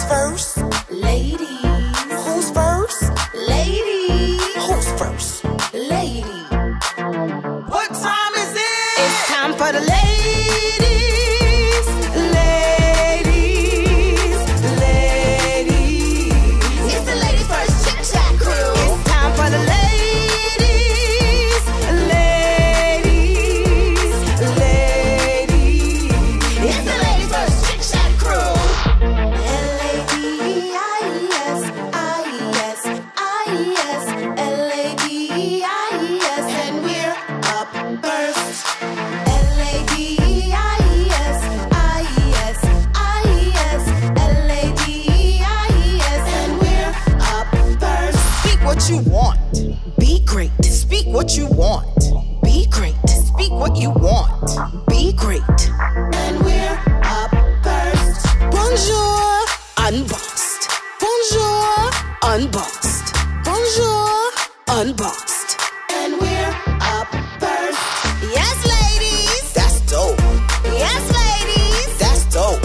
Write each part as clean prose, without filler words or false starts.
first? Ladies. Who's first? Ladies. Who's first? Lady. What time is it? It's time for the ladies. Ladies. Ladies. It's the ladies first chit-chat crew. It's time for the ladies. Ladies. Ladies. It's the ladies first chit-chat crew. L-A-D-I-S, I-S, I-S, L-A-D-I-S, and we're up first. L-A-D-I-S, I-S, I-S, L-A-D-I-S, and we're up first. Speak what you want. Be great. Speak what you want. Be great. Speak what you want. Be great. And we're up first. Bonjour, unbossed. Bonjour, unbossed. Bonjour, unbossed. And we're up first. Yes, ladies. That's dope. Yes, ladies. That's dope.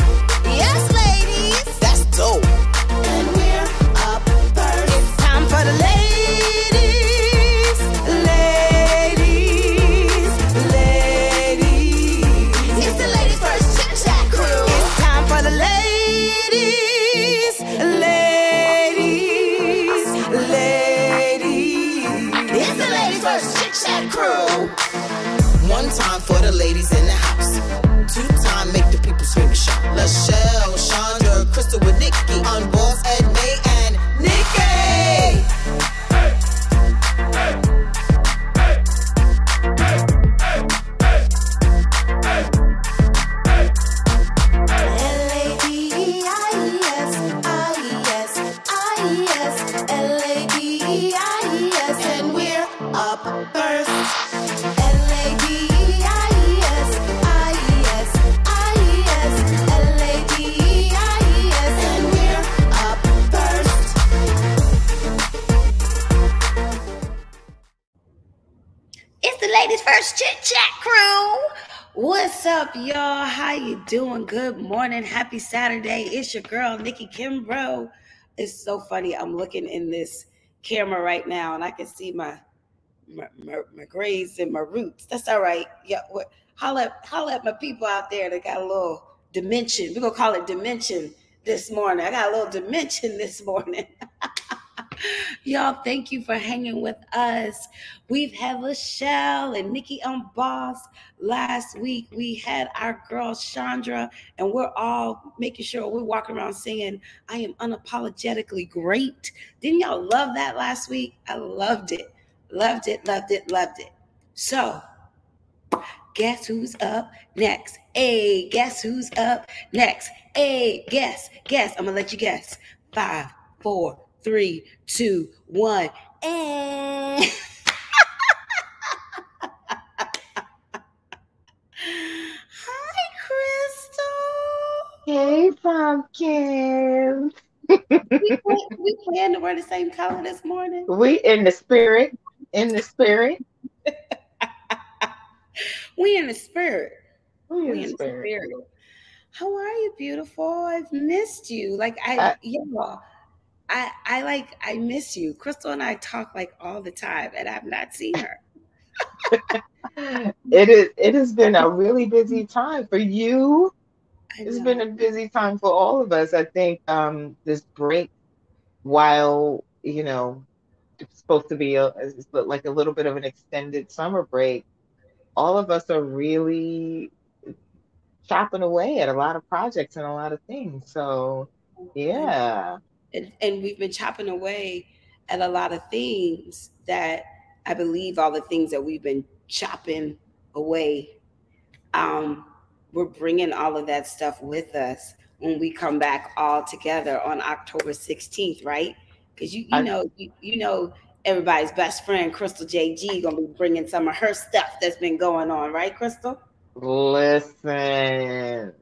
Yes, ladies. That's dope. And we're up first. It's time for the ladies. Ladies. Ladies. It's the ladies first chit-chat crew. It's time for the ladies. Ladies. Ladies. It's the ladies first chit-chat crew. One time for the ladies in the house. Two time make the people scream and shout. Lachelle, Chandra, Crystal with Nikki. On Boss, Ed, May, and Nikki. L-A-D-I-S, I-S, I-S, L-A-D-I-S, and we're up first. L-A-D-I-S, I-S, I-S, L-A-D-I-S, and we're up first. It's the ladies first chit-chat crew. What's up, y'all? How you doing? Good morning. Happy Saturday. It's your girl, Nikki Kimbrough. It's so funny. I'm looking in this camera right now, and I can see my grays and my roots. That's all right. Yeah, holla at my people out there that got a little dimension. We're going to call it dimension this morning. I got a little dimension this morning. Y'all, thank you for hanging with us. We've had Lachelle and Nikki on Boss. Last week, we had our girl Chandra, and we're all making sure we're walking around saying, I am unapologetically great. Didn't y'all love that last week? I loved it. Loved it, loved it, loved it. So, guess who's up next? Hey, guess who's up next? Hey, guess. I'm going to let you guess. 5, 4, 3, 2, 1, and hi, Crystal. Hey, pumpkin. We planned to wear the same color this morning. We in the spirit. In the spirit. We in the spirit. We in the spirit. How are you, beautiful? I've missed you. Like I miss you. Crystal and I talk like all the time, and I've not seen her. It has been a really busy time for you. It's been a busy time for all of us. I think this break, while it's supposed to be like a little bit of an extended summer break, all of us are really chopping away at a lot of projects and a lot of things. So yeah. And we've been chopping away at a lot of things that I believe all the things that we've been chopping away, we're bringing all of that stuff with us when we come back all together on October 16th, right? Because you know everybody's best friend, Crystal JG, gonna be bringing some of her stuff that's been going on, right, Crystal? Listen,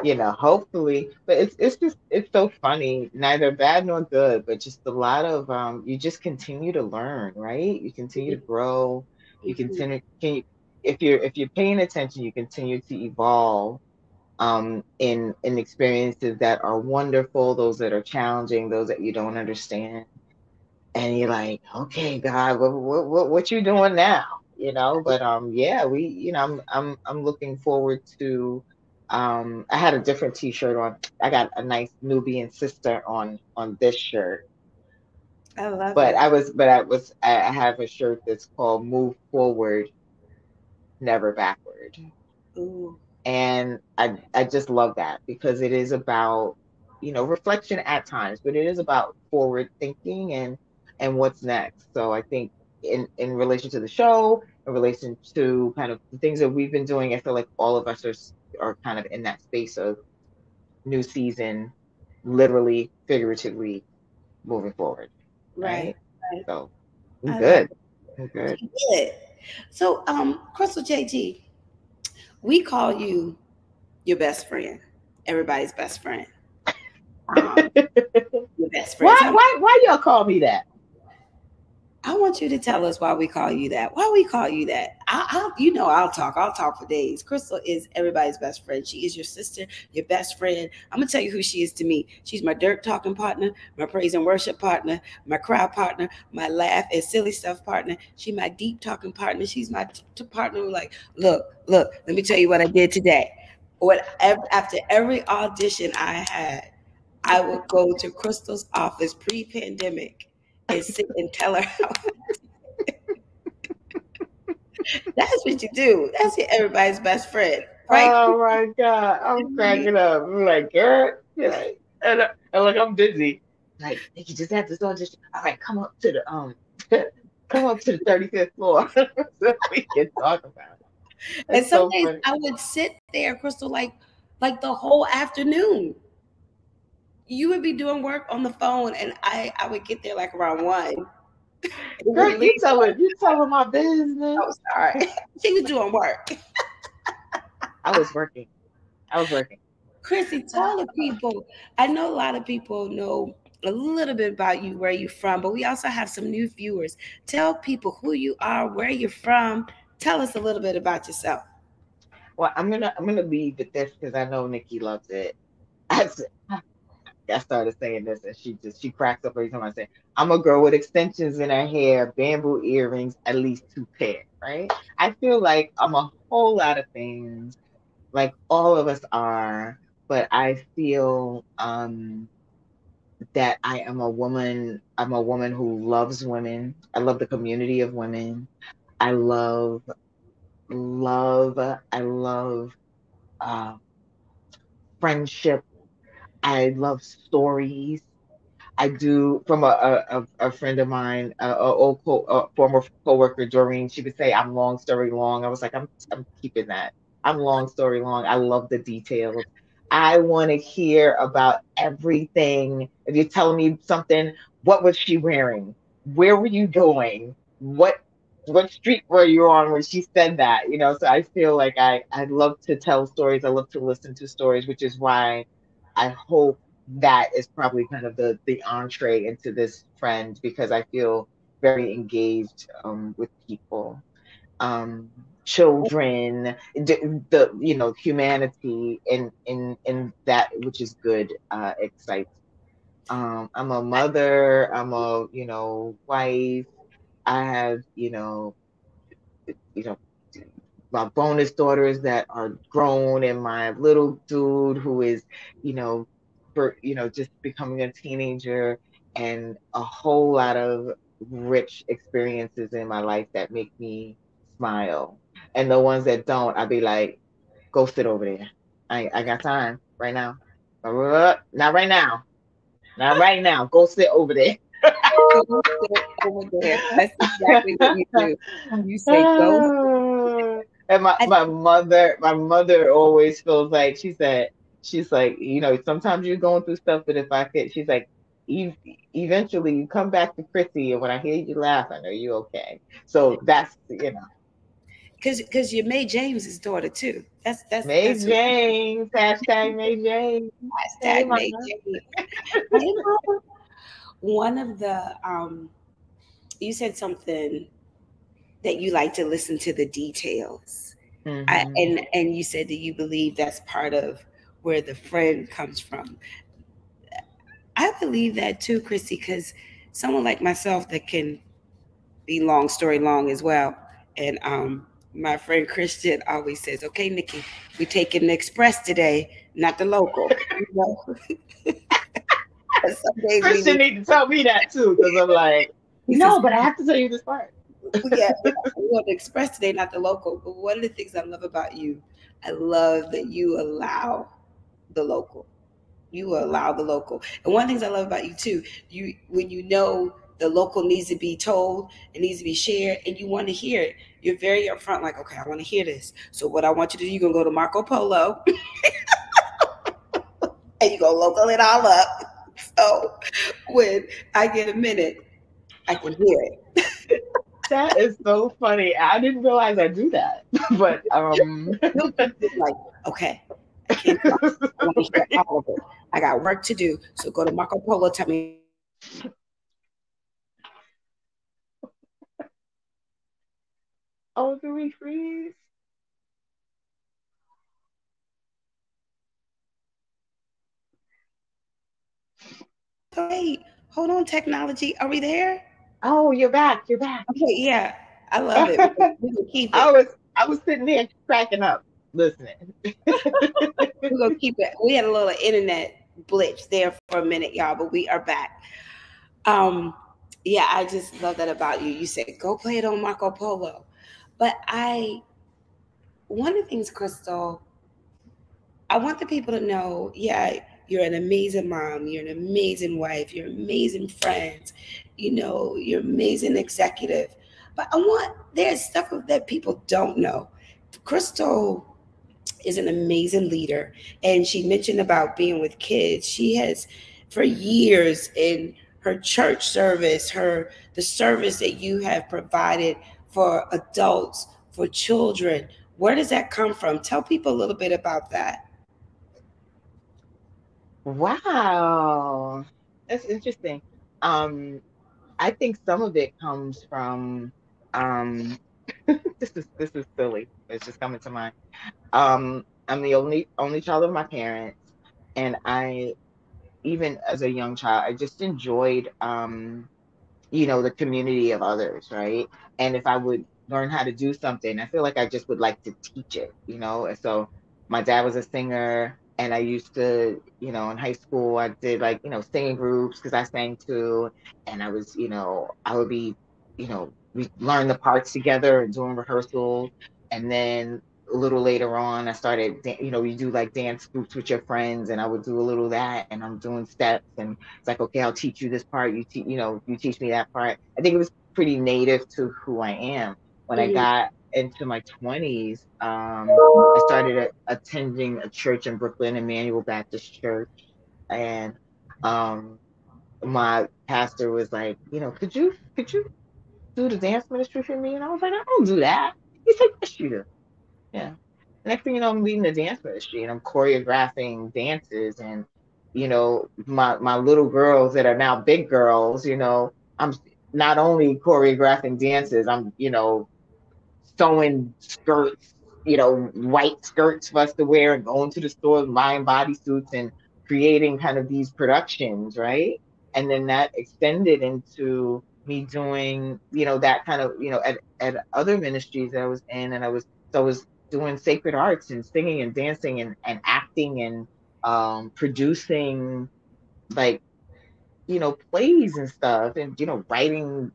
hopefully, but it's so funny, neither bad nor good, but just a lot of you just continue to learn, right? You continue to grow. You continue, if you're paying attention, you continue to evolve. in experiences that are wonderful, those that are challenging, those that you don't understand. And you're like, okay, God, what you doing now? But yeah, I'm looking forward to. I had a different T-shirt on. I got a nice Nubian sister on this shirt. I love But it. I have a shirt that's called "Move Forward, Never Backward," Ooh, and I just love that because it is about reflection at times, but it is about forward thinking and what's next. So I think in relation to the show, in relation to kind of the things that we've been doing, I feel like all of us are kind of in that space of new season, literally, figuratively moving forward, right, right? right. So I'm I love good. I'm good. it. Good. So, Crystal JG, we call you your best friend, everybody's best friend. Um, your best friend. So Why y'all call me that? I want you to tell us why we call you that. Why we call you that? I'll talk. I'll talk for days. Crystal is everybody's best friend. She is your sister, your best friend. I'm gonna tell you who she is to me. She's my dirt talking partner, my praise and worship partner, my cry partner, my laugh and silly stuff partner. She's my deep talking partner. She's my partner who like, look. Let me tell you what I did today. After every audition I had, I would go to Crystal's office pre-pandemic and sit and tell her how. That's what you do. That's everybody's best friend, right? Oh my God, I'm cracking up. I'm like, girl, and look, I'm busy. Like, you just have this audition. All right, come up to the come up to the 35th floor so we can talk about it. And It's some so days funny. I would sit there, Crystal, like the whole afternoon. You would be doing work on the phone, and I would get there like around 1. And Girl, would leave. you telling my business. Oh, sorry. She was doing work. I was working. I was working. Chrissy, tell the people. I know a lot of people know a little bit about you, where you're from, but we also have some new viewers. Tell people who you are, where you're from. Tell us a little bit about yourself. Well, I'm gonna leave with this because I know Nikki loves it. I started saying this and she cracks up every time I say, I'm a girl with extensions in her hair, bamboo earrings, at least 2 pair, right? I feel like I'm a whole lot of things, like all of us are, but I feel that I'm a woman who loves women. I love the community of women. I love uh, friendship. I love stories. I do from a friend of mine, former coworker Doreen. She would say, "I'm long story long." I was like, I'm keeping that. I'm long story long. I love the details. I want to hear about everything. If you're telling me something, what was she wearing? Where were you going? What street were you on when she said that? So I feel like I love to tell stories. I love to listen to stories, which is why I hope that is probably kind of the entree into this friend because I feel very engaged with people, children, the humanity in that which is good excites. I'm a mother. I'm a wife. I have you know my bonus daughters that are grown and my little dude who is, you know, just becoming a teenager and a whole lot of rich experiences in my life that make me smile. And the ones that don't, I'll be like, go sit over there. I got time right now. Not right now. Not right now. Go sit over there. Go sit over there. That's exactly what you do. You say, go. And my, I, my mother always feels like she's like, sometimes you're going through stuff, but if I could, she's like, "Ev- eventually you come back to Chrissy, and when I hear you laugh, I know you're okay." So that's, because you're May James's daughter too. May That's who. James, hashtag May James. Hey, Hashtag May mama. James. Hey, Mama. One of the you said something that you like to listen to the details. Hmm. And you said that you believe that's part of where the friend comes from. I believe that too, Christy, because someone like myself that can be long story long as well. And my friend Christian always says, "Okay, Nikki, we taking the express today, not the local." You know? Some days we Christian need. need to tell me that too, because I'm like, He says, no, but I have to tell you this part. "Yeah, we want the express today, not the local." But one of the things I love about you, I love that you allow the local. You will allow the local. And one of the things I love about you too, you when you know the local needs to be told, it needs to be shared, and you want to hear it, you're very upfront, like, okay, I want to hear this. So what I want you to do, you're gonna go to Marco Polo and you're gonna local it all up. So when I get a minute, I can hear it. That is so funny. I didn't realize I do that. But You'll be like, okay, I can't talk. I want to hear all of it. I got work to do. So go to Marco Polo, tell me what you want. Oh, do we freeze? Wait, hold on, technology. Are we there? Oh, you're back. You're back. Okay, yeah, I love it. I We're gonna keep it. was sitting there cracking up listening. We're gonna keep it. We had a little internet glitch there for a minute, y'all, but we are back. Um, yeah, I just love that about you. You said go play it on Marco Polo, but one of the things, Crystal, I want the people to know, yeah, you're an amazing mom, you're an amazing wife, you're amazing friends, you're amazing executive. But there's stuff that people don't know. Crystal is an amazing leader. And she mentioned about being with kids. She has, for years, in her church service, the service that you have provided for adults, for children. Where does that come from? Tell people a little bit about that. Wow. That's interesting. Um, I think some of it comes from um this is silly. It's just coming to mind. I'm the only child of my parents, and I even as a young child, I just enjoyed the community of others, right? And if I would learn how to do something, I feel like I just would like to teach it. And so my dad was a singer, and I used to, in high school, I did like, singing groups because I sang too. And I would be, we learn the parts together and doing rehearsals. And then a little later on, I started, you do like dance groups with your friends, and I would do a little of that, and I'm doing steps, and it's like, okay, I'll teach you this part. You teach me that part. I think it was pretty native to who I am. When I Mhm. got into my 20s, I started attending a church in Brooklyn, Emmanuel Baptist Church, and um, my pastor was like, could you do the dance ministry for me? And I was like, I don't do that. He said, yes, you do. Yeah. Next thing you know, I'm leading the dance ministry and I'm choreographing dances, and my little girls that are now big girls, I'm not only choreographing dances, I'm sewing skirts, white skirts for us to wear, and going to the store and buying bodysuits and creating kind of these productions, right? And then that extended into me doing, that kind of, at other ministries that I was in, and I was doing sacred arts and singing and dancing and acting and producing like, plays and stuff, and writing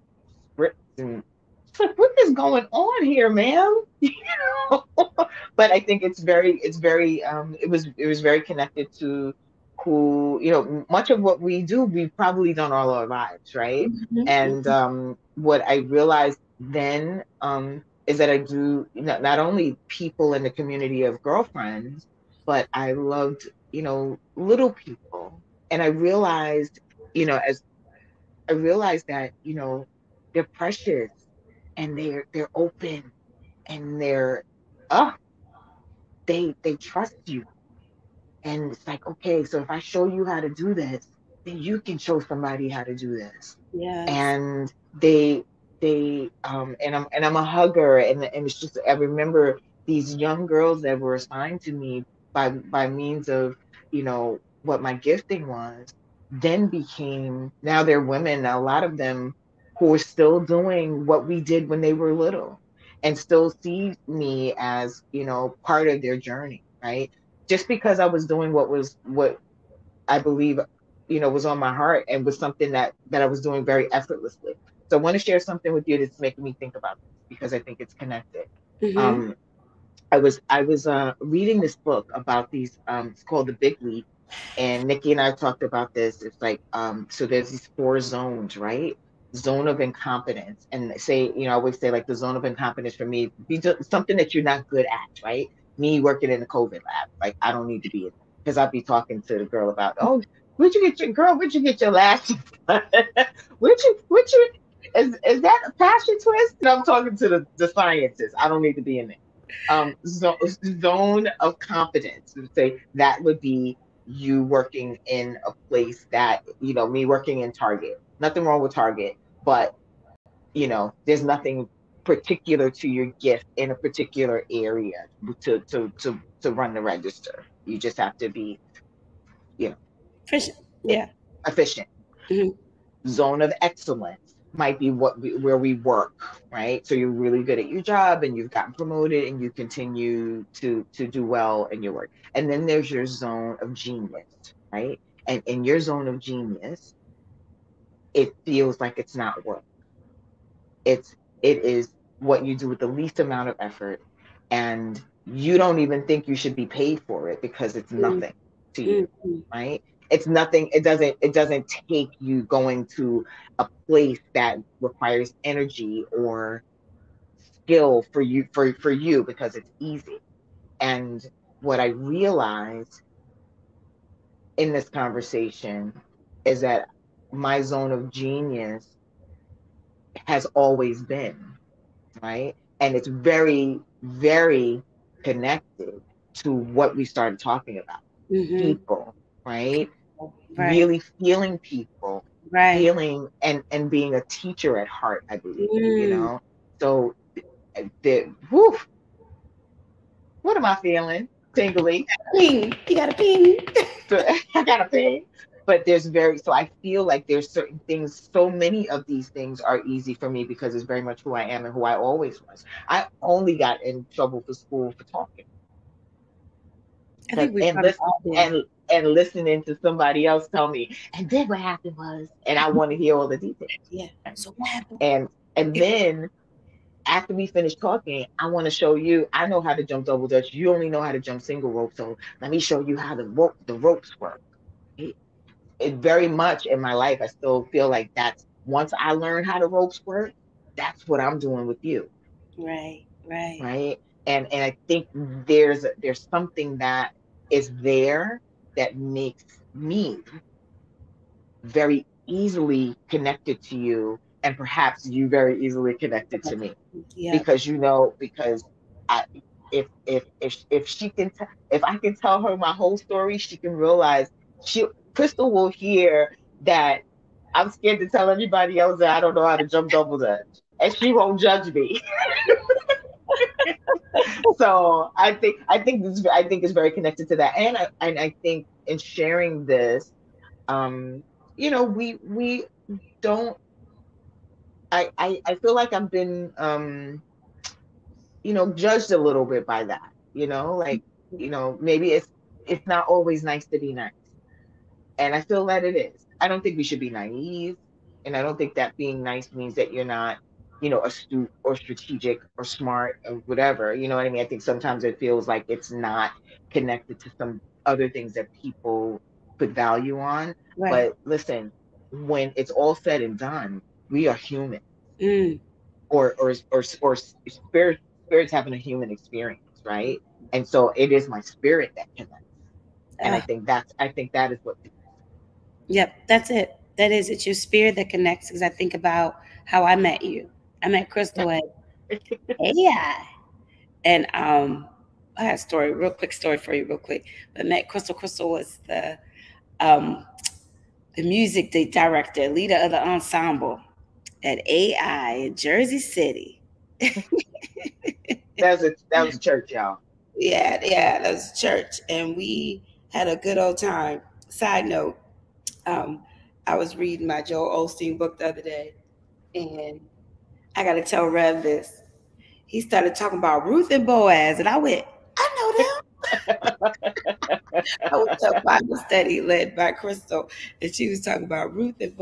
scripts, and it's like, what is going on here, ma'am? But I think it's very it was very connected to who, much of what we do we've probably done all our lives, right? And Mhm. what I realized then is that I do, not only people in the community of girlfriends, but I loved, little people. And as I realized that, they're precious, and they're open, and uh they trust you. And it's like, okay, so if I show you how to do this, then you can show somebody how to do this. Yes. And and I'm a hugger, and it's just, I remember these young girls that were assigned to me, by means of, what my gifting was, then became, now they're women, a lot of them who are still doing what we did when they were little and still see me as, part of their journey, right? Just because I was doing what I believe, was on my heart and was something that I was doing very effortlessly. So I want to share something with you that's making me think about this because I think it's connected. Mm-hmm. Um, I was reading this book about these. It's called The Big Leap, and Nikki and I talked about this. It's like, so there's these four zones, right? Zone of incompetence, and say, I always say like the zone of incompetence for me be just something that you're not good at, right? Me working in the COVID lab, like I don't need to be in there because I'd be talking to the girl about, oh, where'd you get your lashes? Where'd you, is that a passion twist? And I'm talking to the scientists. I don't need to be in there. Zone of competence. Say that would be you working in a place that, me working in Target. Nothing wrong with Target, but there's nothing particular to your gift in a particular area to run the register. You just have to be, you know, Yeah. efficient. Mm-hmm. Zone of excellence might be where we work, right? So you're really good at your job and you've gotten promoted and you continue to do well in your work. And then there's your zone of genius, right? And in your zone of genius, it feels like it's not work. It is what you do with the least amount of effort, and you don't even think you should be paid for it because it's nothing to you, Mm-hmm. right? It's nothing. It doesn't take you going to a place that requires energy or skill for you because it's easy. And what I realized in this conversation is that my zone of genius has always been, right? And it's very, very connected to what we started talking about, Mm-hmm. people, right? Right. Really feeling people, Right. feeling and being a teacher at heart, I believe, Mm. So whew, what am I feeling? Tingly. Ping. You got a ping. So I got a pain. But so I feel like there's certain things, so many of these things are easy for me because it's very much who I am and who I always was. I only got in trouble for school for talking. I think we And probably listen all did. and listening to somebody else tell me, and then what happened was, and I want to hear all the details. Yeah. So what happened? And then after we finish talking, I want to show you. I know how to jump double dutch. You only know how to jump single rope, so let me show you how the ropes work. It very much in my life, I still feel like that's once I learn how the ropes work, that's what I'm doing with you, Right. Right. right? And I think there's something that is there that makes me very easily connected to you, and perhaps you very easily connected to me Yep. because I if she can if I can tell her my whole story, she can realize she Crystal will hear that I'm scared to tell anybody else that I don't know how to jump double dutch, and she won't judge me. So I think it's very connected to that, and I think in sharing this, um, we don't. I feel like I've been judged a little bit by that, like, maybe it's not always nice to be nice. And I feel that it is. I don't think we should be naive. And I don't think that being nice means that you're not, astute or strategic or smart or whatever. You know what I mean? I think sometimes it feels like it's not connected to some other things that people put value on. Right. But listen, when it's all said and done, we are human, Mm. or spirits having a human experience, right? And so it is my spirit that connects. And I Ah, think that is what. yep. That's it. That is. It's your spirit that connects. Because I think about how I met you. I met Crystal at AI, and I had a story, real quick story for you, real quick. But met Crystal. Crystal was um the music director, leader of the ensemble at AI in Jersey City. That was a church, y'all. Yeah, that was church, and we had a good old time. Side note, um, I was reading my Joel Osteen book the other day, and I got to tell Rev this. He started talking about Ruth and Boaz, and I went, I know them. I was a Bible study led by Crystal, and she was talking about Ruth and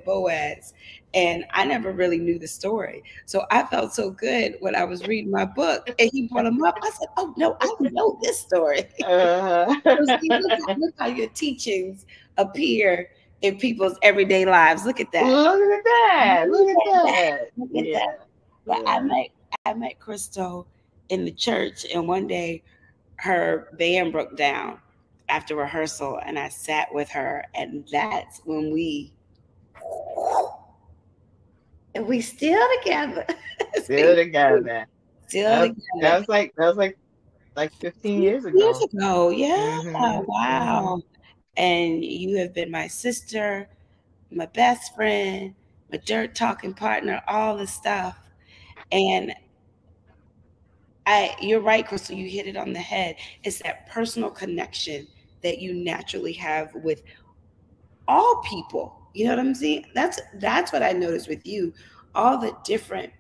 Boaz, and I never really knew the story. So I felt so good when I was reading my book, and he brought them up. I said, "Oh no, I know this story." Uh, So see, look how your teachings appear in people's everyday lives. Look at that. Look at that. Look Look at at that. that. Look at Yeah. that. But Yeah. I met Crystal in the church, and one day her band broke down after rehearsal, and I sat with her, and that's when we still together. Still together. Still That together. was like 15 years Years ago. ago, yeah. Mhm. Mhm. Wow. And you have been my sister, my best friend, my dirt talking partner, all the stuff. And you're right, Crystal, you hit it on the head. It's that personal connection that you naturally have with all people. You know what I'm saying? That's what I noticed with you. All the different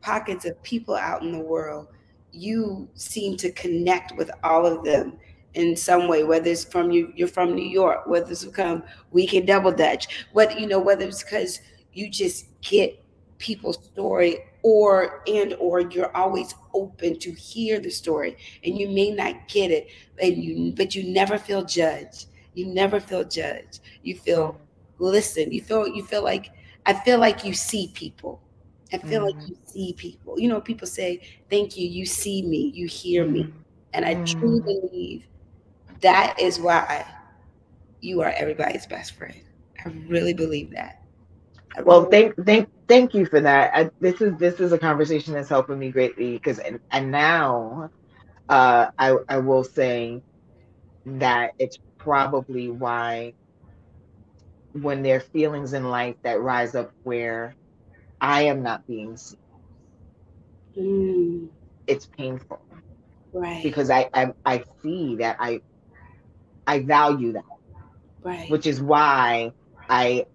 pockets of people out in the world, you seem to connect with all of them in some way. Whether it's from you're from New York, whether it's become we can double dutch, whether it's because you just get people's story, or you're always open to hear the story, and you may not get it, but you never feel judged. You never feel judged. You feel Mhm. listen. You feel like I feel like you see people. I feel like Mhm. you see people. You know, people say, "Thank you. You see me. You hear me," Mhm. and I truly Mhm. believe that is why you are everybody's best friend. I really believe that. I Well, really. thank you for that. This is a conversation that's helping me greatly because and now I will say that it's probably why when there are feelings in life that rise up where I am not being seen, Mm, it's painful right. because I see that I value that, Right. which is why I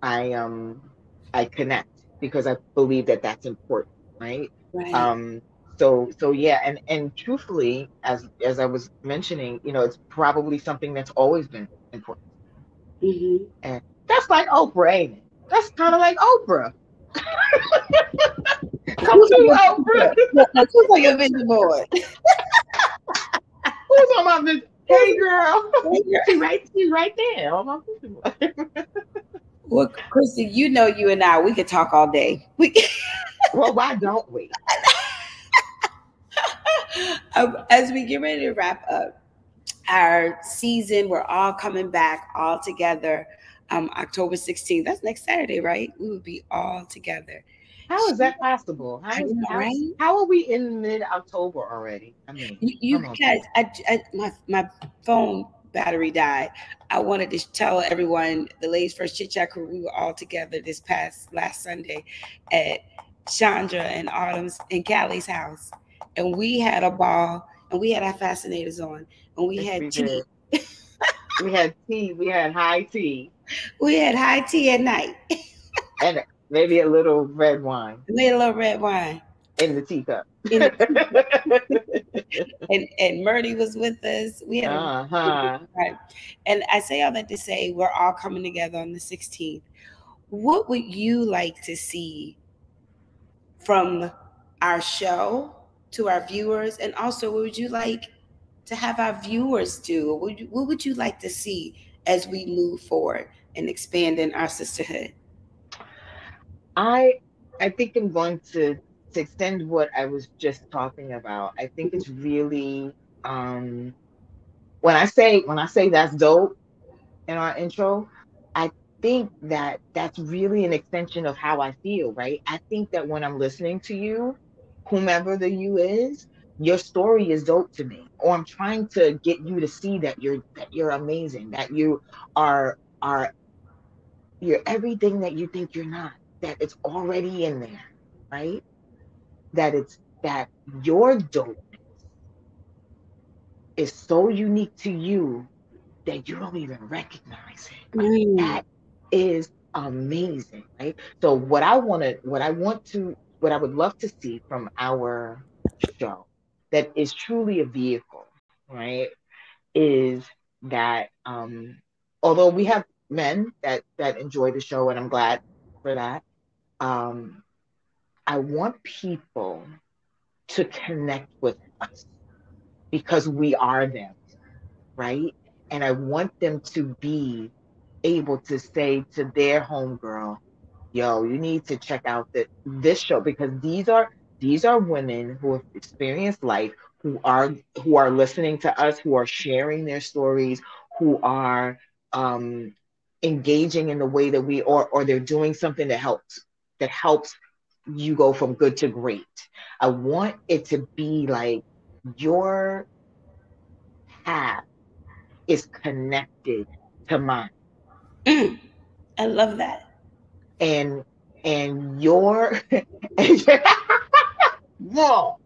connect because I believe that that's important, right? Right. Um, so yeah, and truthfully, as I was mentioning, it's probably something that's always been important, Mm-hmm. and that's like Oprah, ain't it? That's kind of like Oprah. Come Who's on through, your vision board? Oprah. No, no, who's on your vision board? Who's on my vision? Hey, girl, Who's- she's right there on my vision board. Well, Christy, you know you and I, we could talk all day. We Well, why don't we? as we get ready to wrap up our season, we're all coming back all together. October 16th. That's next Saturday, right? We will be all together. How is that possible? I know, right? How are we in mid-October already? I mean, You come on. guys, my phone battery died. I wanted to tell everyone, the ladies first Chit-Chat crew, we were all together this past last Sunday at Chandra and Autumn's and Callie's house, and we had a ball, and we had our fascinators on, and we Yes, had we tea. did. We had tea. We had high tea We had high tea at night. and maybe a little red wine Made a little red wine. in the teacup. In and Murdy was with us. We had a really good Uh-huh. time. And I say all that to say we're all coming together on the 16th. What would you like to see from our show to our viewers? And also, what would you like to have our viewers do? What would you like to see as we move forward and expand in our sisterhood? I I think I'm going to extend what I was just talking about. I think it's really um when I say that's dope in our intro, I think that that's really an extension of how I feel, right? I think that when I'm listening to you, whomever the you is, your story is dope to me. Or I'm trying to get you to see that you're amazing, that you are you're everything that you think you're not, that it's already in there, right? That it's that your dope is so unique to you that you don't even recognize it. Like, that is amazing, right? So what I would love to see from our show that is truly a vehicle, right, is that although we have men that enjoy the show, and I'm glad for that, I want people to connect with us because we are them, right? And I want them to be able to say to their homegirl, yo, you need to check out this show, because these are women who have experienced life, who are listening to us, who are sharing their stories, who are um engaging in the way that or they're doing something that helps you go from good to great. I want it to be like your path is connected to mine. I love that. And your no.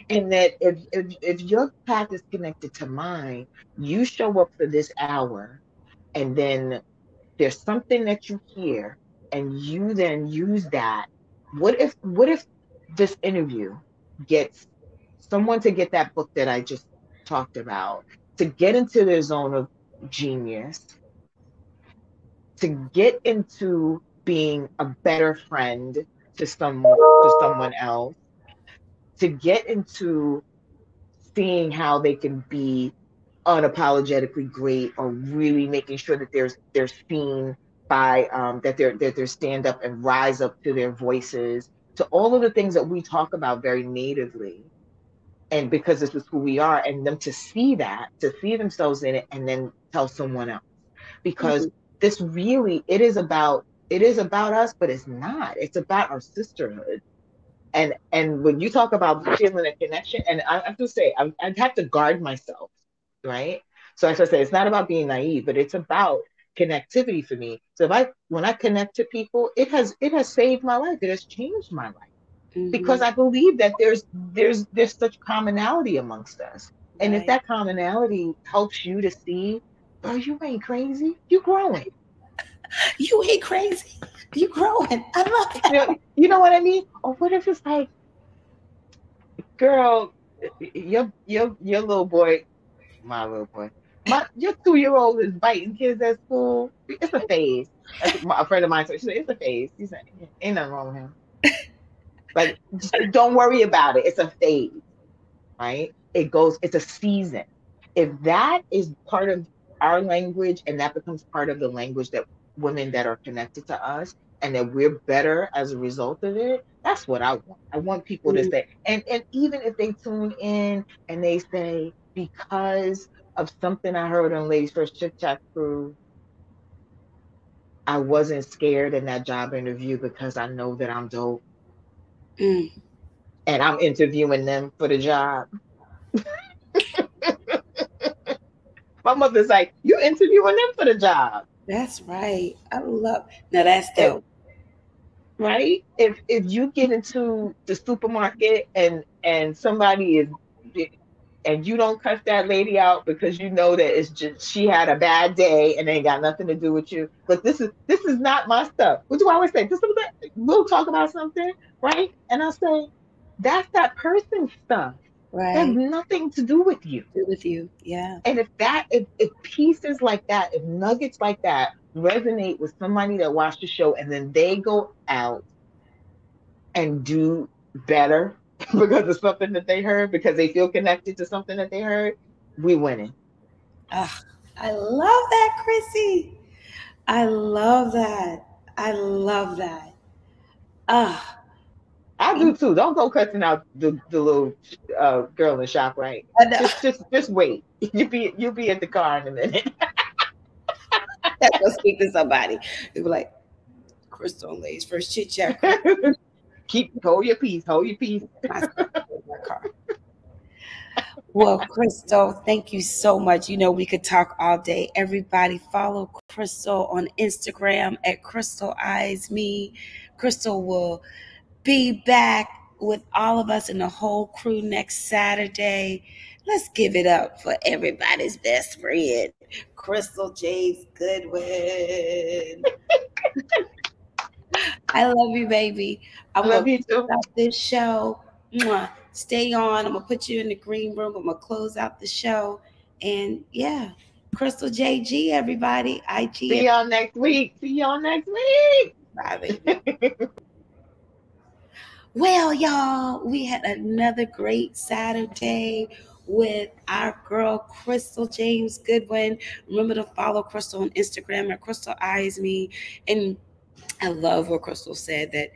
And that if your path is connected to mine, you show up for this hour, and then there's something that you hear, and you then use that. What if this interview gets someone to get that book that I just talked about, to get into their zone of genius, to get into being a better friend to someone else, to get into seeing how they can be unapologetically great, or really making sure that they're seen by that they're stand up and rise up to their voices, to all of the things that we talk about very natively, and because this is who we are, and them to see that, to see themselves in it, and then tell someone else, because this really, it is about us, but it's not. It's about our sisterhood. And when you talk about feeling a connection, and I have to say, I have to guard myself, right? So as I say, it's not about being naive, but it's about connectivity for me. So when I connect to people, it has saved my life. It has changed my life, because I believe that there's such commonality amongst us. And if Right. that commonality helps you to see, bro, you ain't crazy, you growing. You ain't crazy. You growing. I love that. You know what I mean? Or what if it's like, girl, your little boy, my little boy, your 2-year-old is biting kids at school. It's a phase. That's what a friend of mine said. She said it's a phase. She said, ain't nothing wrong with him. Like, just don't worry about it. It's a phase, right? It's a season. If that is part of our language, and that becomes part of the language that women that are connected to us, and that we're better as a result of it, that's what I want. I want people to say, and even if they tune in and they say, because of something I heard on Ladies First Chit-Chat Crew, I wasn't scared in that job interview because I know that I'm dope, Mm. and I'm interviewing them for the job. My mother's like, you interviewing them for the job. That's right. I love. Now that's If, dope. right? If you get into the supermarket, and somebody is, and you don't cuss that lady out because you know that it's just she had a bad day and ain't got nothing to do with you. But this is not my stuff. What do I always say? We'll talk about something, right? And I say, that's that person's stuff. That has Right. nothing to do with you. Do with you. Yeah. And if pieces like that, if nuggets like that resonate with somebody that watched the show, and then they go out and do better because of something that they heard, because they feel connected to something that they heard, we winning. Ah, I love that, Chrissy. I love that. I love that. Ah, I do too. Don't go cussing out the little girl in the shop, right? I know. Just wait. You'll be at the car in a minute. That's gonna speak to somebody. They be like, Crystal and Ladies First Chit-Chat Crew. Hold your peace. Hold your peace. My car. Well, Crystal, thank you so much. You know, we could talk all day. Everybody follow Crystal on Instagram at Crystal Eyes Me. Crystal will be back with all of us and the whole crew next Saturday. Let's give it up for everybody's best friend, Crystal James Goodwin. I love you, baby. I'm I love going you to too. close out this show. Mwah. Stay on. I'm going to put you in the green room. I'm going to close out the show. And yeah, Crystal JG, everybody. IG. See y'all next week. See y'all next week. Bye, baby. Well, y'all, we had another great Saturday with our girl, Crystal James Goodwin. Remember to follow Crystal on Instagram at Crystal Eyes Me. And I love what Crystal said, that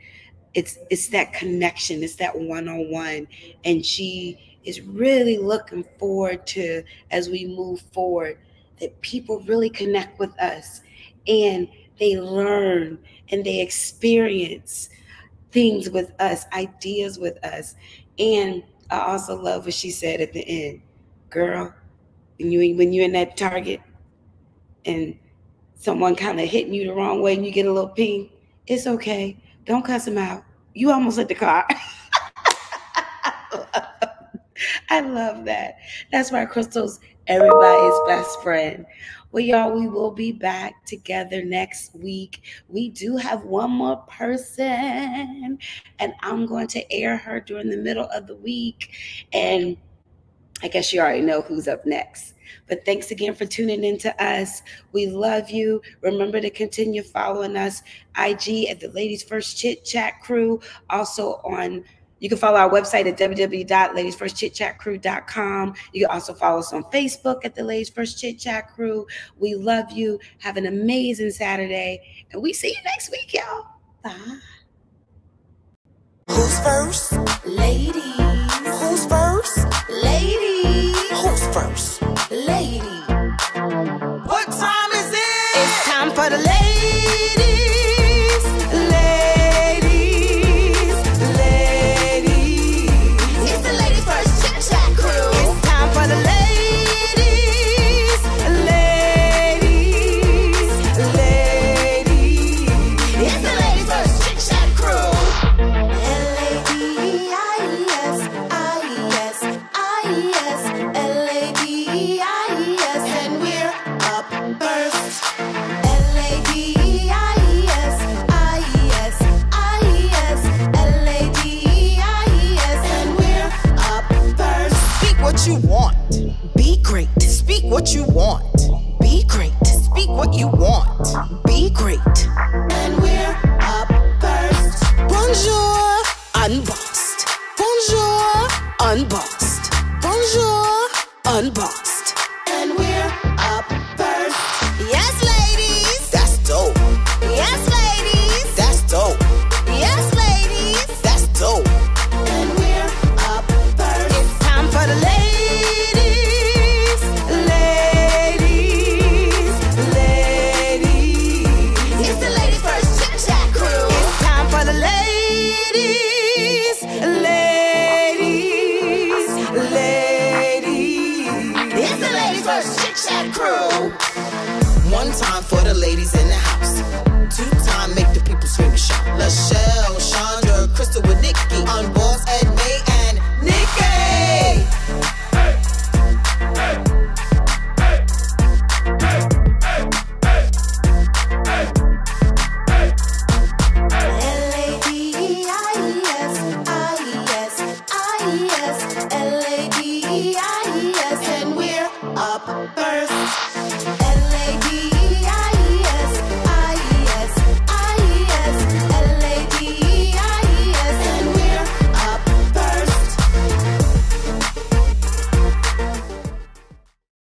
it's that connection, it's that one-on-one. And she is really looking forward to, as we move forward, that people really connect with us and they learn and they experience things with us, ideas with us. And I also love what she said at the end, girl, when you're in that Target and someone kind of hitting you the wrong way and you get a little ping, it's okay. Don't cuss them out. You almost hit the car. I love that. That's why Crystal's everybody's best friend. Well, y'all, we will be back together next week. We do have one more person, and I'm going to air her during the middle of the week. And I guess you already know who's up next. But thanks again for tuning in to us. We love you. Remember to continue following us. IG at the Ladies First Chit-Chat Crew. Also you can follow our website at www.ladiesfirstchitchatcrew.com. You can also follow us on Facebook at the Ladies First Chit-Chat Crew. We love you. Have an amazing Saturday. And we see you next week, y'all. Bye. Who's first? Ladies. Who's first? Ladies. Who's first? Lady. What time is it? It's time for the ladies. Ladies. Ladies. It's the Ladies First Chit-Chat Crew. It's time for the ladies. Ladies. Ladies. It's the Ladies First Chit-Chat Crew. L-A-D-I-S, I-S, I-S, L-A-D-I-S, and we're up first. L-A-D-I-S, I-S, I-S, L-A-D-I-S, and we're up first. Speak what you want. Be great. Speak what you want. Be great. Speak what you want. Be great. And we're up first. Bonjour, unbossed. Bonjour, unbossed. Bonjour, unbossed. And we're up first. Yes, ladies. That's dope. Yes, ladies. That's dope. Yes, ladies. That's dope. And we're up first. It's time for the ladies. Ladies. Ladies. It's the Ladies First Chit-Chat Crew. It's time for the ladies. Ladies. Ladies. It's the Ladies First Chit-Chat Crew. One time for the ladies in the